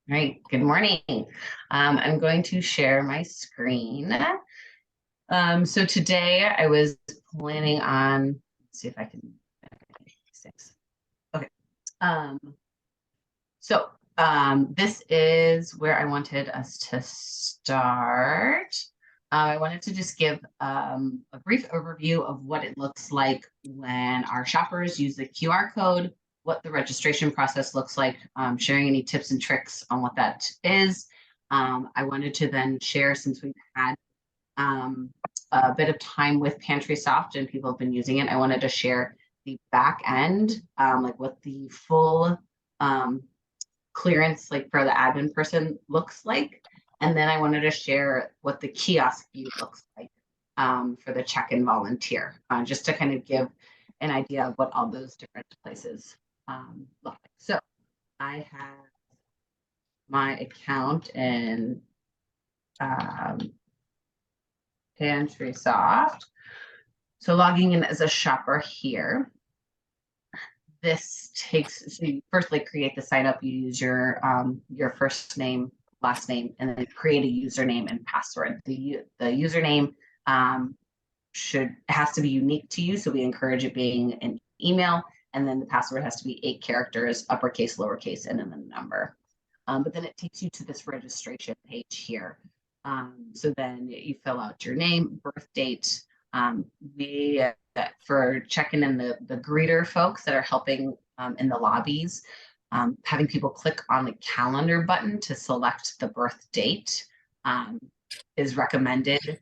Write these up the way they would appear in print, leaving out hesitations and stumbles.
Right, good morning. I'm going to share my screen. So today I was planning on, let's see if I can, okay. Um, this is where I wanted us to start. I wanted to just give a brief overview of what it looks like when our shoppers use the QR code, what the registration process looks like, sharing any tips and tricks on what that is. I wanted to then share, since we've had a bit of time with PantrySoft and people have been using it, I wanted to share the back end, like what the full um, clearance like for the admin person looks like. And then I wanted to share what the kiosk view looks like for the check-in volunteer, just to kind of give an idea of what all those different places look like. So I have my account in PantrySoft. So logging in as a shopper here. This takes, so you first like create the sign up, you use your first name, last name, and then create a username and password. The username has to be unique to you, so we encourage it being an email, and then the password has to be 8 characters, uppercase, lowercase, and then the number. But then it takes you to this registration page here. So then you fill out your name, birth date. We for checking in the greeter folks that are helping in the lobbies, having people click on the calendar button to select the birth date is recommended,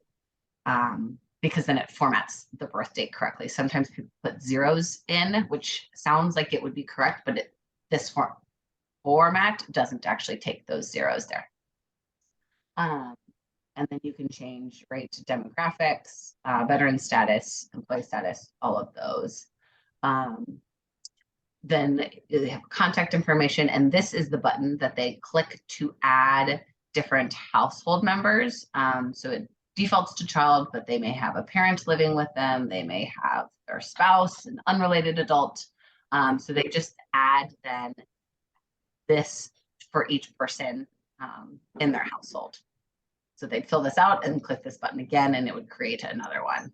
because then it formats the birth date correctly. Sometimes people put zeros in, which sounds like it would be correct, but this format doesn't actually take those zeros there. And then you can change demographics, veteran status, employee status, all of those. Then they have contact information, and this is the button that they click to add different household members. So it defaults to child, but they may have a parent living with them. They may have their spouse, an unrelated adult. So they just add then this for each person in their household. So they'd fill this out and click this button again, and it would create another one.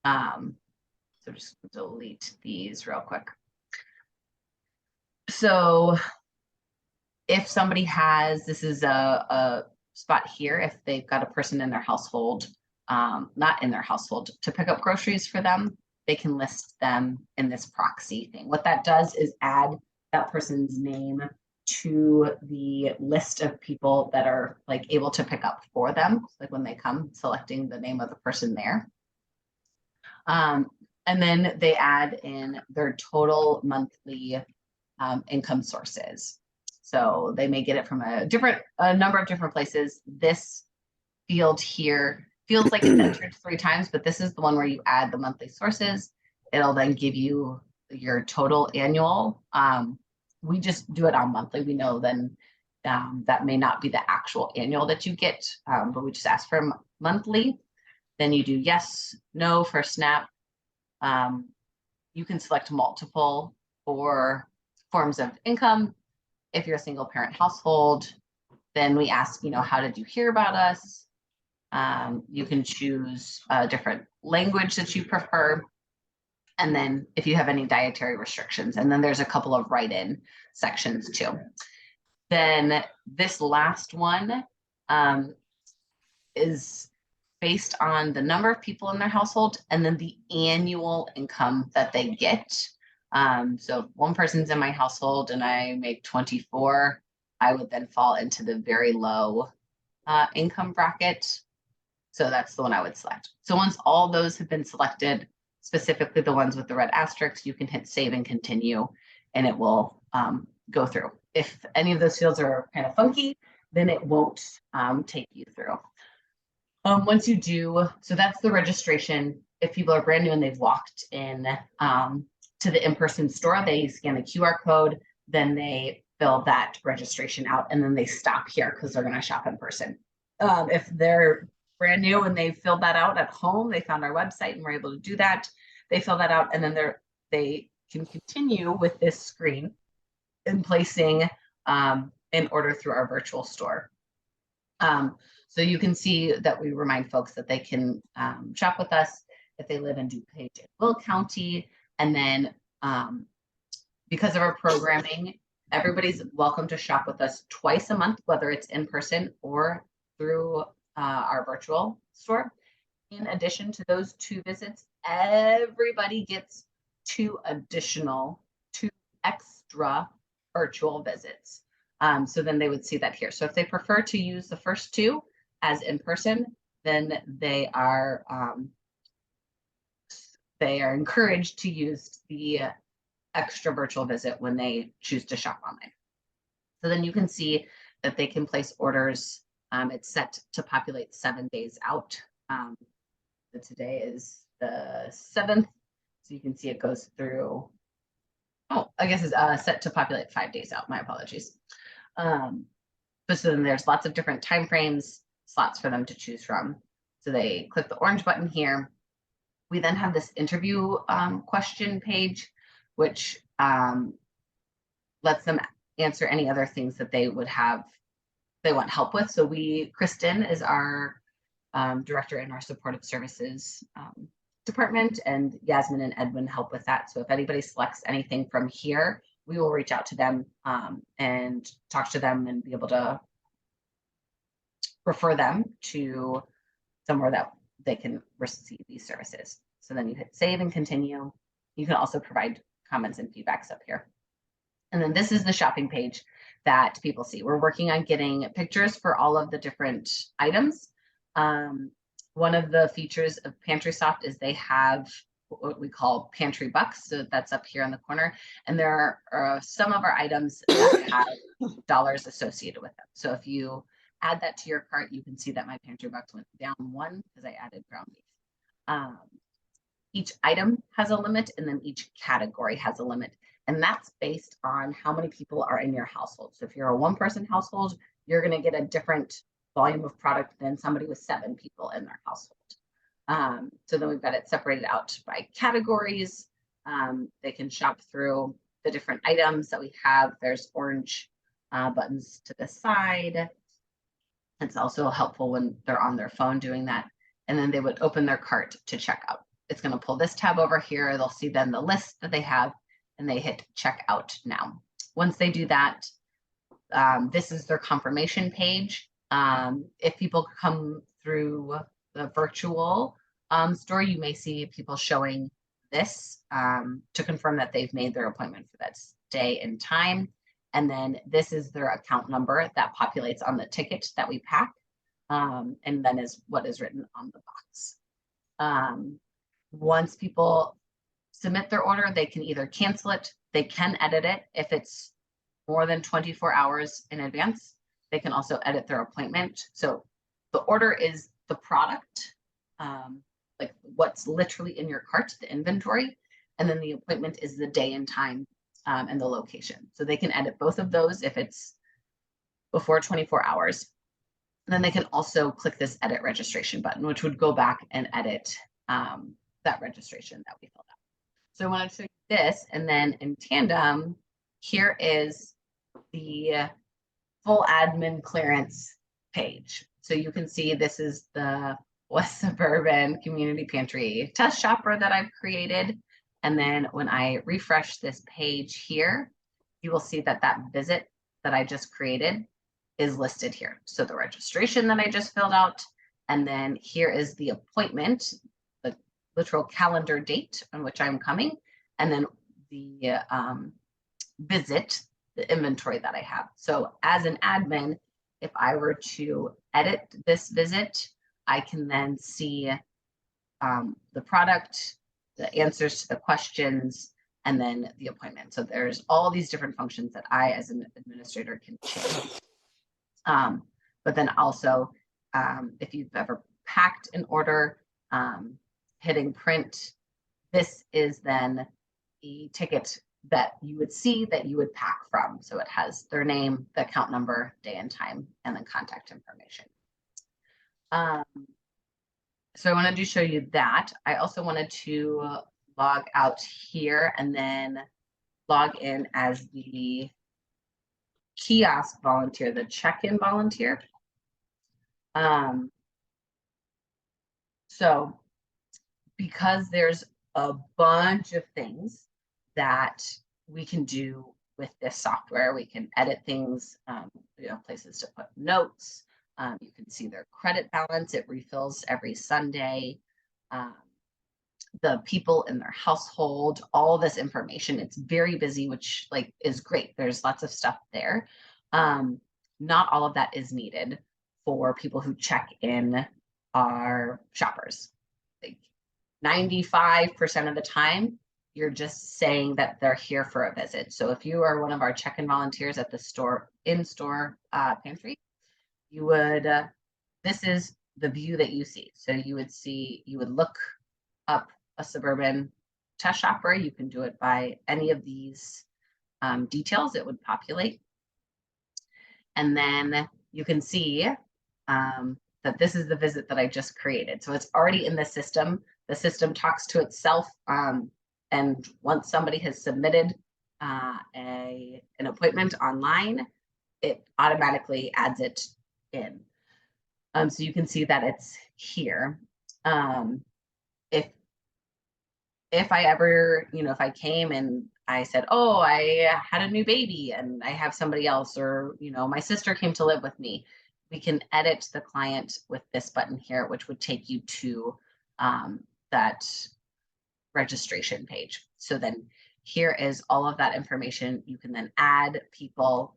So just delete these real quick. So if somebody has, this is a spot here, if they've got a person in their household, not in their household, to pick up groceries for them, they can list them in this proxy thing. What that does is add that person's name to the list of people that are like able to pick up for them, like when they come, selecting the name of the person there. And then they add in their total monthly income sources. So they may get it from a number of different places. This field here feels like it's entered 3 times, but this is the one where you add the monthly sources. It'll then give you your total annual. We just do it on monthly. We know then that may not be the actual annual that you get, but we just ask for monthly. Then you do yes, no for SNAP. You can select multiple for forms of income. If you're a single parent household, then we ask, how did you hear about us? You can choose a different language that you prefer. And then if you have any dietary restrictions, and then there's a couple of write-in sections too. Then this last one is based on the number of people in their household and then the annual income that they get. So if one person's in my household and I make 24, I would then fall into the very low income bracket. So that's the one I would select. So once all those have been selected, specifically the ones with the red asterisks, you can hit save and continue, and it will go through. If any of those fields are kind of funky, then it won't take you through. Once you do, so that's the registration. If people are brand new and they've walked in to the in-person store, they scan the QR code, then they fill that registration out, and then they stop here because they're going to shop in person. If they're brand new and they filled that out at home, they found our website and were able to do that, they fill that out, and then they can continue with this screen in placing and order through our virtual store. So you can see that we remind folks that they can shop with us if they live in DuPage and Will County. And then because of our programming, everybody's welcome to shop with us twice a month, whether it's in person or through our virtual store. In addition to those 2 visits, everybody gets 2 extra virtual visits. So then they would see that here. So if they prefer to use the first 2 as in person, then they are encouraged to use the extra virtual visit when they choose to shop online. So then you can see that they can place orders. It's set to populate 7 days out. So today is the 7th. So you can see it goes through, I guess it's set to populate 5 days out. My apologies. But so then there's lots of different time frames, slots for them to choose from. So they click the orange button here. We then have this interview question page, which lets them answer any other things that they would have, they want help with. So Kristen is our director in our supportive services department, and Yasmin and Edwin help with that. So if anybody selects anything from here, we will reach out to them and talk to them and be able to refer them to somewhere that they can receive these services. So then you hit save and continue. You can also provide comments and feedbacks up here. And then this is the shopping page that people see. We're working on getting pictures for all of the different items. One of the features of PantrySoft is they have what we call pantry bucks. So that's up here in the corner. And there are some of our items that have dollars associated with them. So if you add that to your cart, you can see that my pantry bucks went down 1 because I added ground beef. Each item has a limit, and then each category has a limit. And that's based on how many people are in your household. So if you're a 1-person household, you're going to get a different volume of product than somebody with 7 people in their household. So then we've got it separated out by categories. They can shop through the different items that we have. There's orange buttons to the side. It's also helpful when they're on their phone doing that. And then they would open their cart to check out. It's going to pull this tab over here. They'll see then the list that they have, and they hit check out now. Once they do that, this is their confirmation page. If people come through the virtual store, you may see people showing this to confirm that they've made their appointment for that day and time. And then this is their account number that populates on the ticket that we pack, and then is what is written on the box. Once people submit their order, they can either cancel it, they can edit it if it's more than 24 hours in advance. They can also edit their appointment. So the order is the product, like what's literally in your cart, the inventory, and then the appointment is the day and time and the location. So they can edit both of those if it's before 24 hours. And then they can also click this edit registration button, which would go back and edit that registration that we filled out. So I wanted to show you this, and then in tandem, here is the full admin clearance page. So you can see this is the West Suburban Community Pantry test shopper that I've created. And then when I refresh this page here, you will see that that visit that I just created is listed here. So the registration that I just filled out, and then here is the appointment, the literal calendar date on which I'm coming, and then the visit, the inventory that I have. So as an admin, if I were to edit this visit, I can then see the product, the answers to the questions, and then the appointment. So there's all these different functions that I, as an administrator, can change. But then also, if you've ever packed an order, hitting print, this is then the ticket that you would see that you would pack from. So it has their name, the account number, day and time, and then contact information. So I wanted to show you that. I also wanted to log out here and then log in as the kiosk volunteer, the check-in volunteer. So because there's a bunch of things that we can do with this software, we can edit things, places to put notes. You can see their credit balance. It refills every Sunday. The people in their household, all this information. It's very busy, which is great. There's lots of stuff there. Not all of that is needed for people who check in our shoppers. 95% of the time, you're just saying that they're here for a visit. So if you are one of our check-in volunteers at the store, in-store pantry, you would, this is the view that you see. So you would look up a suburban test shopper. You can do it by any of these details. It would populate. And then you can see that this is the visit that I just created. So it's already in the system. The system talks to itself. And once somebody has submitted an appointment online, it automatically adds it in. So you can see that it's here. If I ever, if I came and I said, oh, I had a new baby and I have somebody else, or, my sister came to live with me, we can edit the client with this button here, which would take you to that registration page. So then here is all of that information. You can then add people,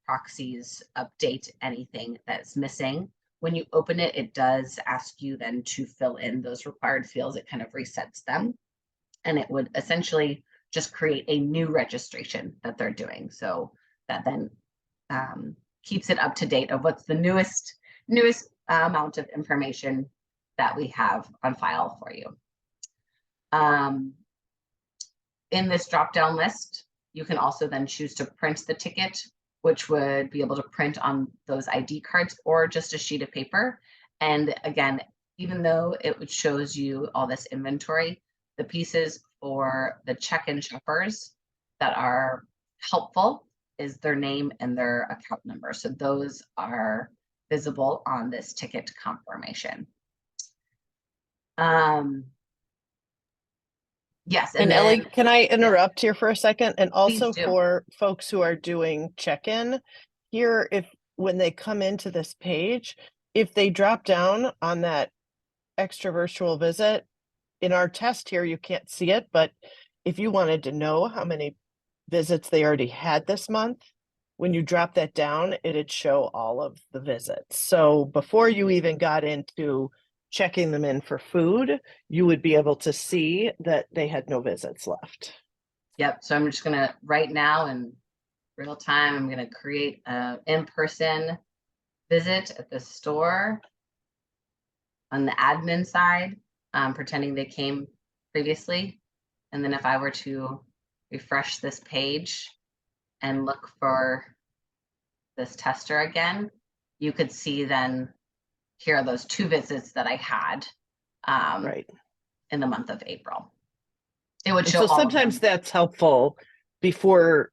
proxies, update anything that's missing. When you open it, it does ask you then to fill in those required fields. It kind of resets them, and it would essentially just create a new registration that they're doing. So that then keeps it up to date of what's the newest amount of information that we have on file for you. In this drop-down list, you can also then choose to print the ticket, which would be able to print on those ID cards or just a sheet of paper. And again, even though it shows you all this inventory, the pieces for the check-in shoppers that are helpful is their name and their account number. So those are visible on this ticket confirmation. Yes. And Ellie, can I interrupt here for a second? And also for folks who are doing check-in here, when they come into this page, if they drop down on that extra virtual visit, in our test here, you can't see it, but if you wanted to know how many visits they already had this month, when you drop that down, it'd show all of the visits. So before you even got into checking them in for food, you would be able to see that they had no visits left. Yep. So I'm just going to, right now in real time, I'm going to create an in-person visit at the store on the admin side, pretending they came previously. And then if I were to refresh this page and look for this tester again, you could see then here are those 2 visits that I had right in the month of April. It would show. So sometimes that's helpful before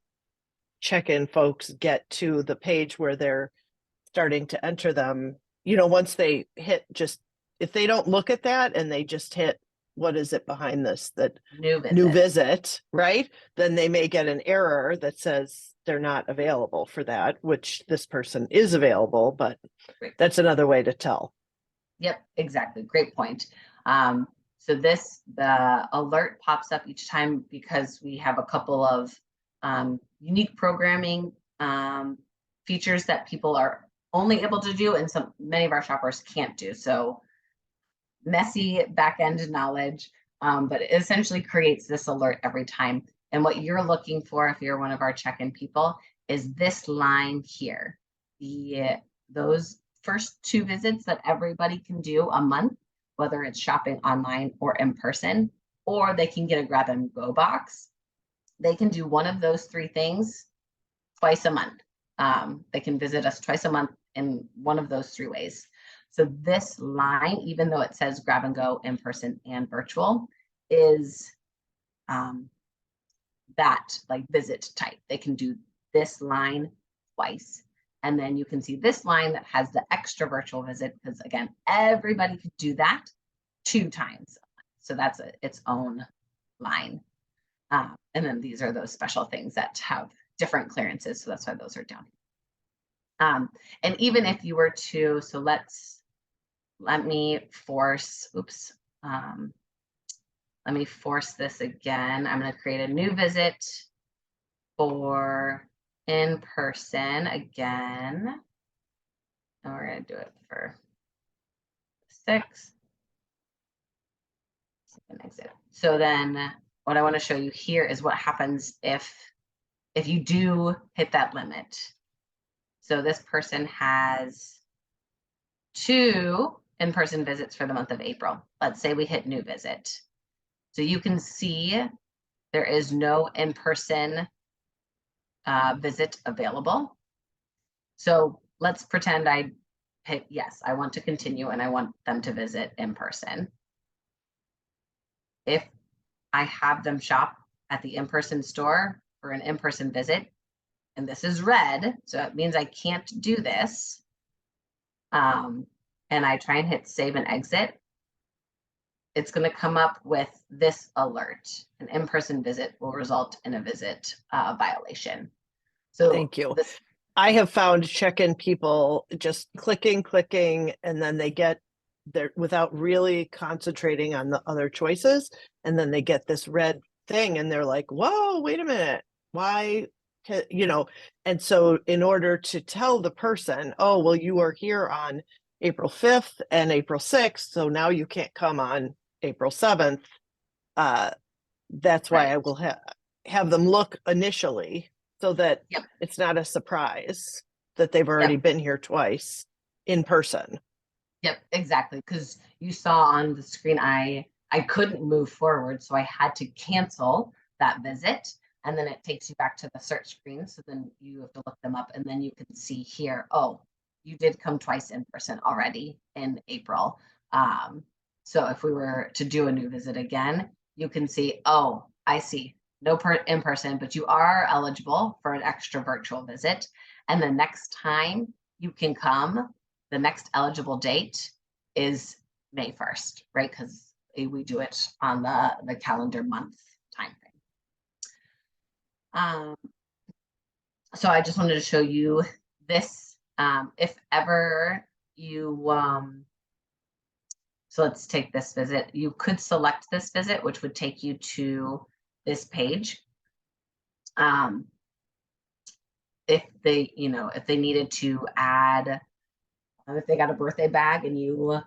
check-in folks get to the page where they're starting to enter them. Once they hit, just if they don't look at that and they just hit, what is it behind this, that new visit, right? Then they may get an error that says they're not available for that, which this person is available, but that's another way to tell. Yep, exactly. Great point. So the alert pops up each time because we have a couple of unique programming features that people are only able to do and many of our shoppers can't do. So messy back-end knowledge, but it essentially creates this alert every time. And what you're looking for, if you're one of our check-in people, is this line here. Those first 2 visits that everybody can do a month, whether it's shopping online or in person, or they can get a grab and go box. They can do one of those 3 things twice a month. They can visit us twice a month in one of those 3 ways. So this line, even though it says grab and go in person and virtual, is that visit type. They can do this line twice. And then you can see this line that has the extra virtual visit, because again, everybody could do that 2 times. So that's its own line. And then these are those special things that have different clearances. So that's why those are down. And even if you were to, so let me force, oops. Let me force this again. I'm going to create a new visit for in person again. And we're going to do it for 6. Exit. So then what I want to show you here is what happens if you do hit that limit. So this person has 2 in-person visits for the month of April. Let's say we hit new visit. So you can see there is no in-person visit available. So let's pretend I hit yes, I want to continue and I want them to visit in person. If I have them shop at the in-person store for an in-person visit, and this is red, so it means I can't do this, and I try and hit save and exit, it's going to come up with this alert. An in-person visit will result in a visit violation. So thank you. I have found check-in people just clicking, and then they get there without really concentrating on the other choices. And then they get this red thing and they're like, whoa, wait a minute. Why, you know? And so in order to tell the person, oh, well, you are here on April 5th and April 6th. So now you can't come on April 7th. That's why I will have them look initially so that it's not a surprise that they've already been here twice in person. Yep, exactly. Because you saw on the screen, I couldn't move forward, so I had to cancel that visit. And then it takes you back to the search screen. So then you have to look them up, and then you can see here, oh, you did come twice in person already in April. So if we were to do a new visit again, you can see, oh, I see, no in person, but you are eligible for an extra virtual visit. And the next time you can come, the next eligible date is May 1st, right? Because we do it on the calendar month time frame. So I just wanted to show you this. If ever you, so let's take this visit. You could select this visit, which would take you to this page. If they, if they needed to add, if they got a birthday bag and you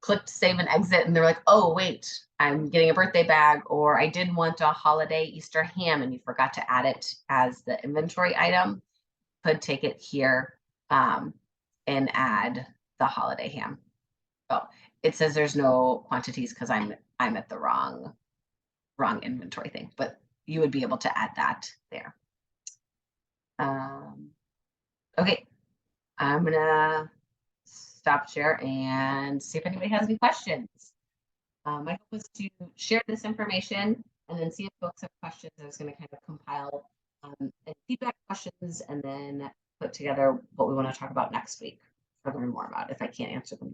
clicked save and exit and they're like, oh, wait, I'm getting a birthday bag, or I did want a holiday Easter ham and you forgot to add it as the inventory item, could take it here and add the holiday ham. Oh, it says there's no quantities because I'm at the wrong inventory thing, but you would be able to add that there. Okay, I'm gonna stop share and see if anybody has any questions. My hope was to share this information and then see if folks have questions. I was going to kind of compile feedback questions and then put together what we want to talk about next week or learn more about if I can't answer them.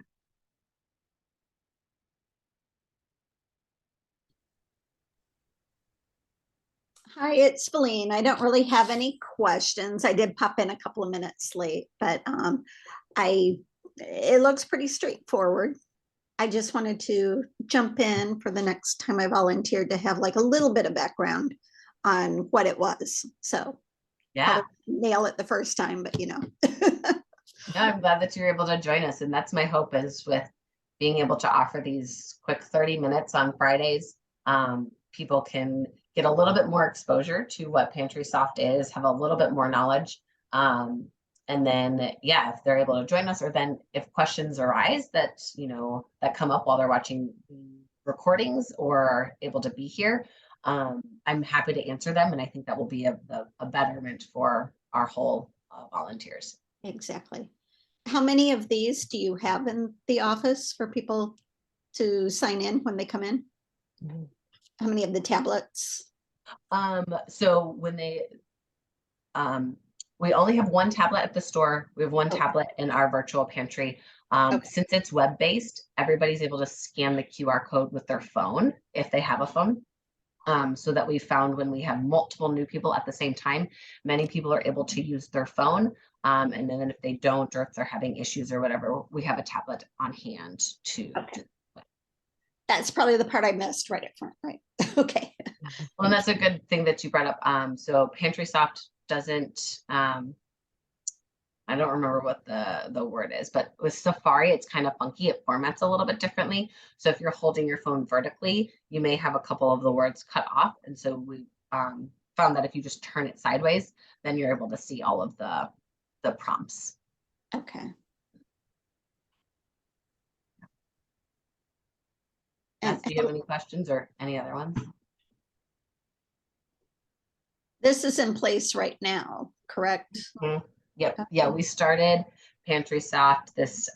Hi, it's Feline. I don't really have any questions. I did pop in a couple of minutes late, but it looks pretty straightforward. I just wanted to jump in for the next time I volunteered to have like a little bit of background on what it was. So yeah, nail it the first time, but No, I'm glad that you're able to join us. And that's my hope, is with being able to offer these quick 30 minutes on Fridays. People can get a little bit more exposure to what PantrySoft is, have a little bit more knowledge. And then, if they're able to join us, or then if questions arise that, that come up while they're watching recordings or are able to be here, I'm happy to answer them. And I think that will be a betterment for our whole volunteers. Exactly. How many of these do you have in the office for people to sign in when they come in? Mm-hmm. How many of the tablets? So when they, We only have one tablet at the store. We have one Okay. tablet in our virtual pantry. Okay. Since it's web-based, everybody's able to scan the QR code with their phone if they have a phone. So that we found when we have multiple new people at the same time, many people are able to use their phone. And then if they don't, or if they're having issues or whatever, we have a tablet on hand to Okay. do. That's probably the part I missed right up front, right? Okay. Well, and that's a good thing that you brought up. So PantrySoft doesn't, I don't remember what the word is, but with Safari, it's kind of funky. It formats a little bit differently. So if you're holding your phone vertically, you may have a couple of the words cut off. And so we found that if you just turn it sideways, then you're able to see all of the prompts. Okay. Yes, do you have any questions or any other ones? This is in place right now, correct? Mm-hmm. Yep. Yeah, we started PantrySoft, this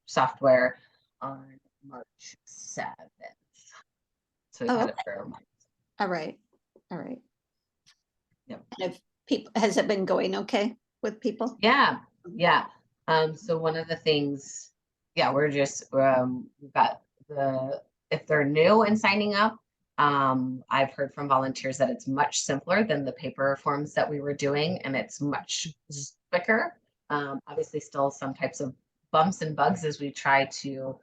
software, on March 7th. So we've had it for a month. All right. All right. Yep. And if people, has it been going okay with people? Yeah. Yeah. So one of the things, yeah, we're just we've got if they're new and signing up, I've heard from volunteers that it's much simpler than the paper forms that we were doing, and it's much quicker. Obviously still some types of bumps and bugs as we try to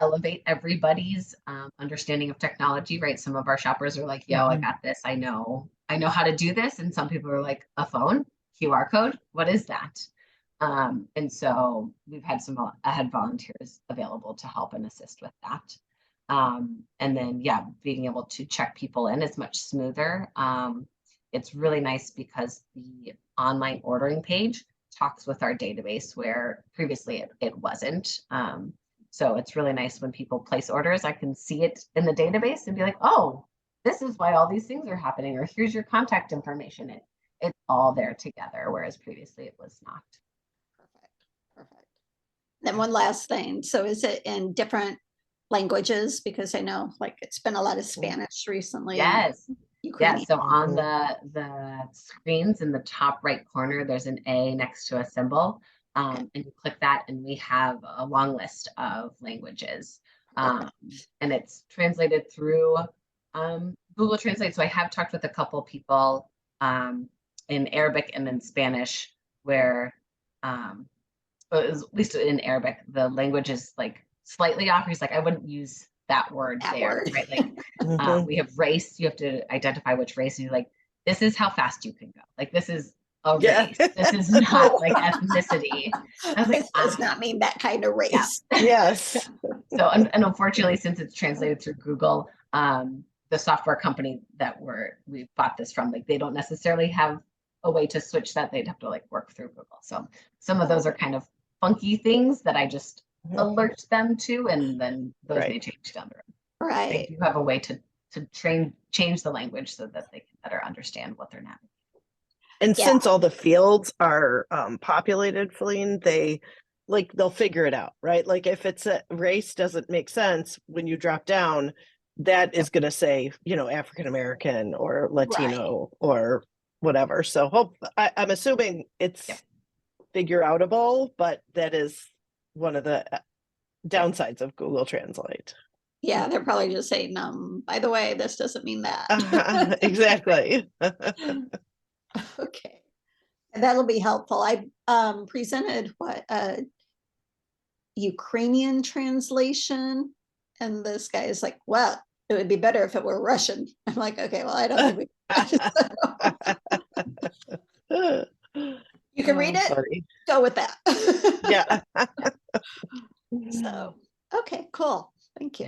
elevate everybody's understanding of technology, right? Some of our shoppers are like, yo, I got this. I know how to do this. And some people are like, a phone, QR code, what is that? And so we've had volunteers available to help and assist with that. And then, yeah, being able to check people in is much smoother. It's really nice because the online ordering page talks with our database where previously it wasn't. So it's really nice when people place orders, I can see it in the database and be like, oh, this is why all these things are happening, or here's your contact information. It's all there together, whereas previously it was not. Perfect. Perfect. Then one last thing. So is it in different languages? Because I know like it's been a lot of Spanish recently. Yes. Ukrainian. Yeah, so on the screens in the top right corner, there's an A next to a symbol. And you click that and we have a long list of languages. And it's translated through Google Translate. So I have talked with a couple people in Arabic and in Spanish where, at least in Arabic, the language is like slightly off. He's like, I wouldn't use that word there, right? Like we have race, you have to identify which race, and you're like, this is how fast you can go. Like this is a race. This is not like ethnicity. I was like, This does not mean that kind of race. Yeah. Yes. So and unfortunately, since it's translated through Google, the software company that we bought this from, like they don't necessarily have a way to switch that. They'd have to like work through Google. So some of those are kind of funky things that I just alert them to, and then those may change down the road. Right. They do have a way to change the language so that they can better understand what they're navigating. And since all the fields are populated, Feline, they'll figure it out, right? Like if it's a race doesn't make sense, when you drop down, that is going to say, African American or Latino or whatever. So I'm assuming it's figure outable, but that is one of the downsides of Google Translate. Yeah, they're probably just saying, by the way, this doesn't mean that. Exactly. Okay. And that'll be helpful. I presented Ukrainian translation, and this guy is like, well, it would be better if it were Russian. I'm like, okay, well, I don't think you can read it. Sorry. Go with that. Yeah. So, okay, cool. Thank you.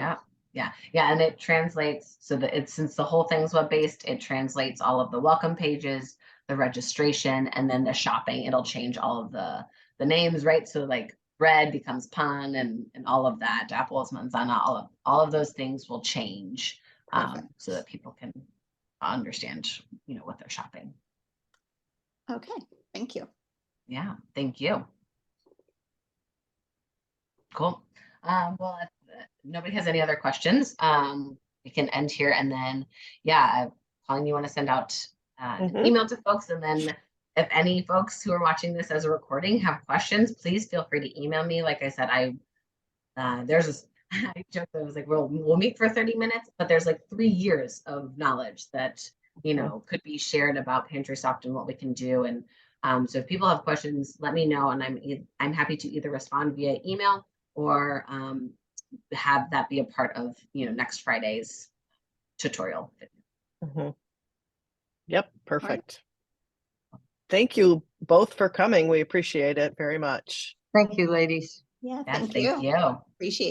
Yeah. And it translates so that since the whole thing's web-based, it translates all of the welcome pages, the registration, and then the shopping. It'll change all of the names, right? So like bread becomes pun and all of that, apples, manzana, all of those things will change so that people can understand, what they're shopping. Okay, thank you. Yeah, thank you. Cool. Well, if nobody has any other questions, we can end here, and then, Colleen, you want to send out an email to folks, and then if any folks who are watching this as a recording have questions, please feel free to email me. Like I said, there's this, I joked, I was like, we'll meet for 30 minutes, but there's like 3 years of knowledge that, you know, could be shared about PantrySoft and what we can do. And so if people have questions, let me know, and I'm happy to either respond via email or have that be a part of, you know, next Friday's tutorial. Yep, perfect. Thank you both for coming. We appreciate it very much. Thank you, ladies. Yeah, Yes, thank thank you. you. Appreciate it.